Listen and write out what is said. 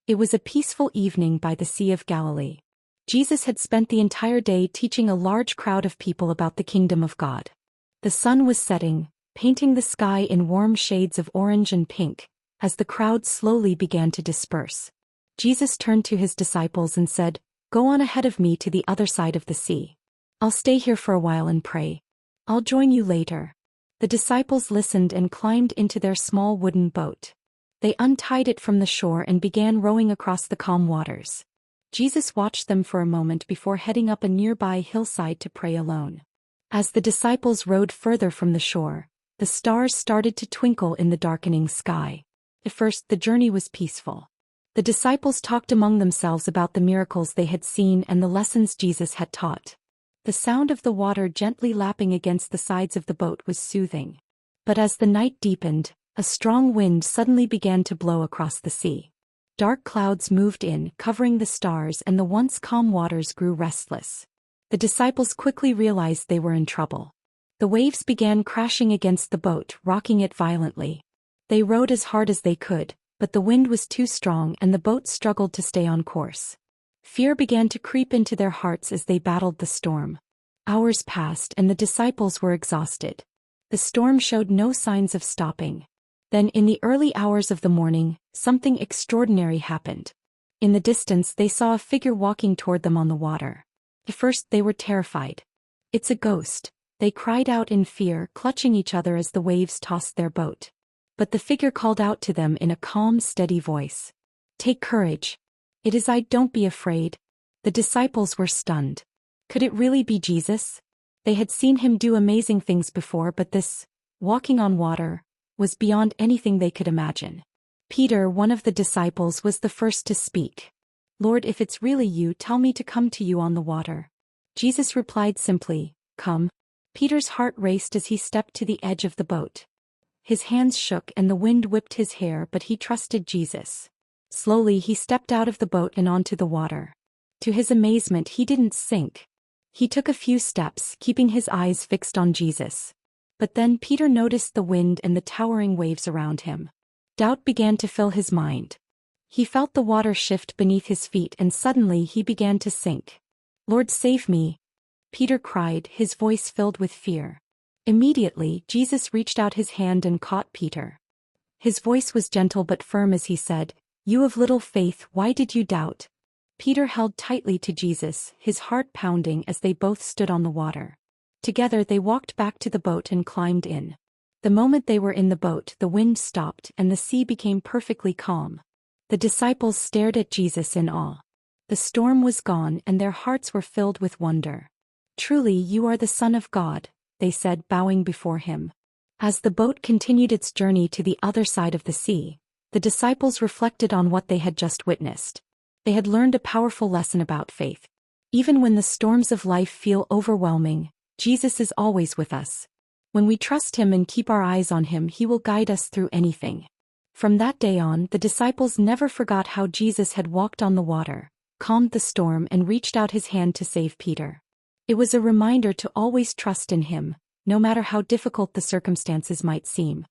It was a peaceful evening by the Sea of Galilee. Jesus had spent the entire day teaching a large crowd of people about the kingdom of God. The sun was setting, painting the sky in warm shades of orange and pink, as the crowd slowly began to disperse. Jesus turned to his disciples and said, "Go on ahead of me to the other side of the sea. I'll stay here for a while and pray. I'll join you later." The disciples listened and climbed into their small wooden boat. They untied it from the shore and began rowing across the calm waters. Jesus watched them for a moment before heading up a nearby hillside to pray alone. As the disciples rowed further from the shore, the stars started to twinkle in the darkening sky. At first, the journey was peaceful. The disciples talked among themselves about the miracles they had seen and the lessons Jesus had taught. The sound of the water gently lapping against the sides of the boat was soothing. But as the night deepened, a strong wind suddenly began to blow across the sea. Dark clouds moved in, covering the stars, and the once calm waters grew restless. The disciples quickly realized they were in trouble. The waves began crashing against the boat, rocking it violently. They rowed as hard as they could, but the wind was too strong and the boat struggled to stay on course. Fear began to creep into their hearts as they battled the storm. Hours passed and the disciples were exhausted. The storm showed no signs of stopping. Then in the early hours of the morning, something extraordinary happened. In the distance they saw a figure walking toward them on the water. At first they were terrified. "It's a ghost," they cried out in fear, clutching each other as the waves tossed their boat. But the figure called out to them in a calm, steady voice. "Take courage. It is I, don't be afraid." The disciples were stunned. Could it really be Jesus? They had seen him do amazing things before, but this, walking on water, was beyond anything they could imagine. Peter, one of the disciples, was the first to speak. "Lord, if it's really you, tell me to come to you on the water." Jesus replied simply, "Come." Peter's heart raced as he stepped to the edge of the boat. His hands shook and the wind whipped his hair, but he trusted Jesus. Slowly he stepped out of the boat and onto the water. To his amazement, he didn't sink. He took a few steps, keeping his eyes fixed on Jesus. But then Peter noticed the wind and the towering waves around him. Doubt began to fill his mind. He felt the water shift beneath his feet and suddenly he began to sink. "Lord, save me!" Peter cried, his voice filled with fear. Immediately, Jesus reached out his hand and caught Peter. His voice was gentle but firm as he said, "You of little faith, why did you doubt?" Peter held tightly to Jesus, his heart pounding as they both stood on the water. Together they walked back to the boat and climbed in. The moment they were in the boat, the wind stopped and the sea became perfectly calm. The disciples stared at Jesus in awe. The storm was gone and their hearts were filled with wonder. "Truly you are the Son of God," they said, bowing before him. As the boat continued its journey to the other side of the sea, the disciples reflected on what they had just witnessed. They had learned a powerful lesson about faith. Even when the storms of life feel overwhelming, Jesus is always with us. When we trust him and keep our eyes on him, he will guide us through anything. From that day on, the disciples never forgot how Jesus had walked on the water, calmed the storm, and reached out his hand to save Peter. It was a reminder to always trust in him, no matter how difficult the circumstances might seem.